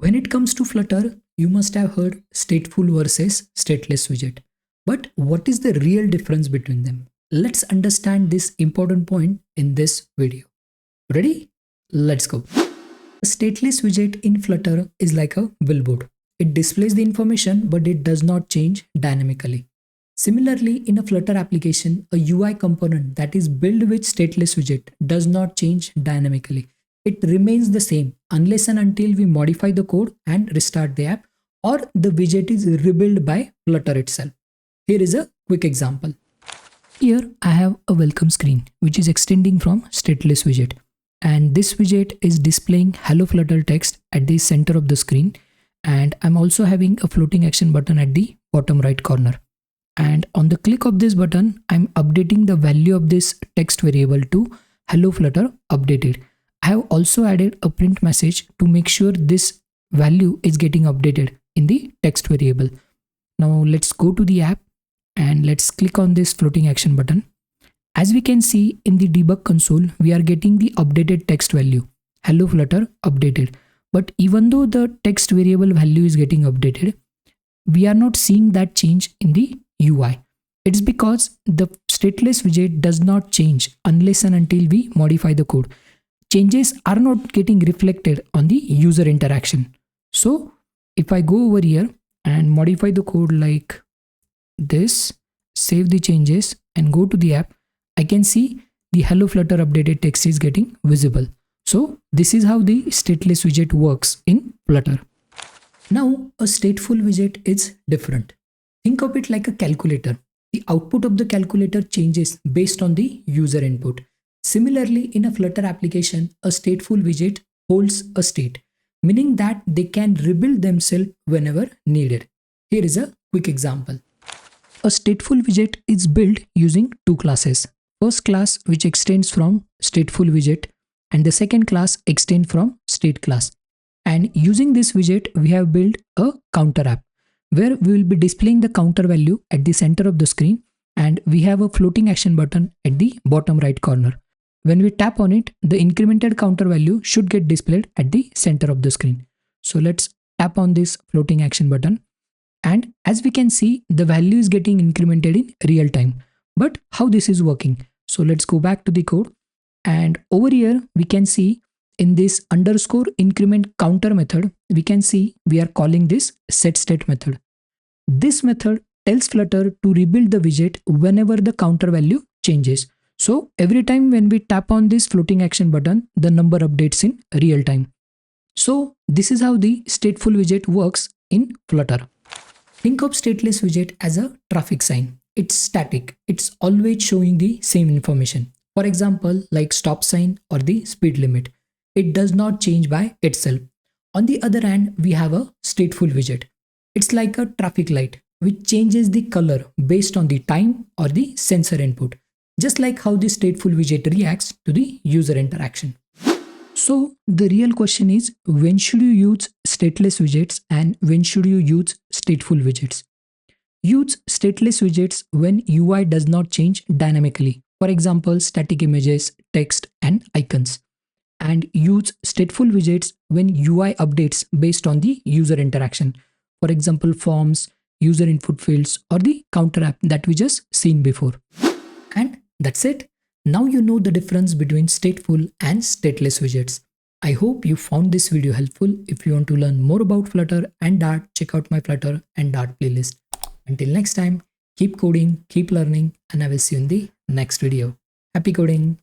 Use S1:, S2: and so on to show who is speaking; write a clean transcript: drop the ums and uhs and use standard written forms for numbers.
S1: When it comes to Flutter, you must have heard stateful versus stateless widget. But what is the real difference between them? Let's understand this important point in this video. Ready? Let's go. A stateless widget in Flutter is like a billboard. It displays the information, but it does not change dynamically. Similarly, in a Flutter application, a UI component that is built with stateless widget does not change dynamically. It remains the same unless and until we modify the code and restart the app, or the widget is rebuilt by Flutter itself. Here is a quick example. Here I have a welcome screen which is extending from Stateless Widget, and this widget is displaying Hello Flutter text at the center of the screen, and I'm also having a floating action button at the bottom right corner. And on the click of this button, I'm updating the value of this text variable to Hello Flutter updated. I have also added a print message to make sure this value is getting updated in the text variable. Now let's go to the app and let's click on this floating action button. As we can see in the debug console, we are getting the updated text value, Hello Flutter updated. But even though the text variable value is getting updated, we are not seeing that change in the UI. It's because the stateless widget does not change unless and until we modify the code. Changes are not getting reflected on the user interaction. So if I go over here and modify the code like this, save the changes and go to the app, I can see the Hello Flutter updated text is getting visible. So this is how the stateless widget works in Flutter. Now a stateful widget is different. Think of it like a calculator. The output of the calculator changes based on the user input. Similarly, in a Flutter application, a stateful widget holds a state, meaning that they can rebuild themselves whenever needed. Here is a quick example. A stateful widget is built using two classes. First class, which extends from stateful widget, and the second class extends from state class. And using this widget, we have built a counter app where we will be displaying the counter value at the center of the screen, and we have a floating action button at the bottom right corner. When we tap on it, the incremented counter value should get displayed at the center of the screen. So let's tap on this floating action button. And as we can see, the value is getting incremented in real time. But how this is working? So let's go back to the code. And over here, we can see in this underscore increment counter method, we can see we are calling this setState method. This method tells Flutter to rebuild the widget whenever the counter value changes. So every time when we tap on this floating action button, the number updates in real time. So this is how the stateful widget works in Flutter. Think of stateless widget as a traffic sign. It's static. It's always showing the same information. For example, like stop sign or the speed limit. It does not change by itself. On the other hand, we have a stateful widget. It's like a traffic light which changes the color based on the time or the sensor input, just like how the stateful widget reacts to the user interaction. So the real question is, when should you use stateless widgets and when should you use stateful widgets? Use stateless widgets when UI does not change dynamically. For example, static images, text, and icons. And use stateful widgets when UI updates based on the user interaction. For example, forms, user input fields, or the counter app that we just seen before. And that's it. Now you know the difference between stateful and stateless widgets. I hope you found this video helpful. If you want to learn more about Flutter and Dart, check out my Flutter and Dart playlist. Until next time, keep coding, keep learning, and I will see you in the next video. Happy coding!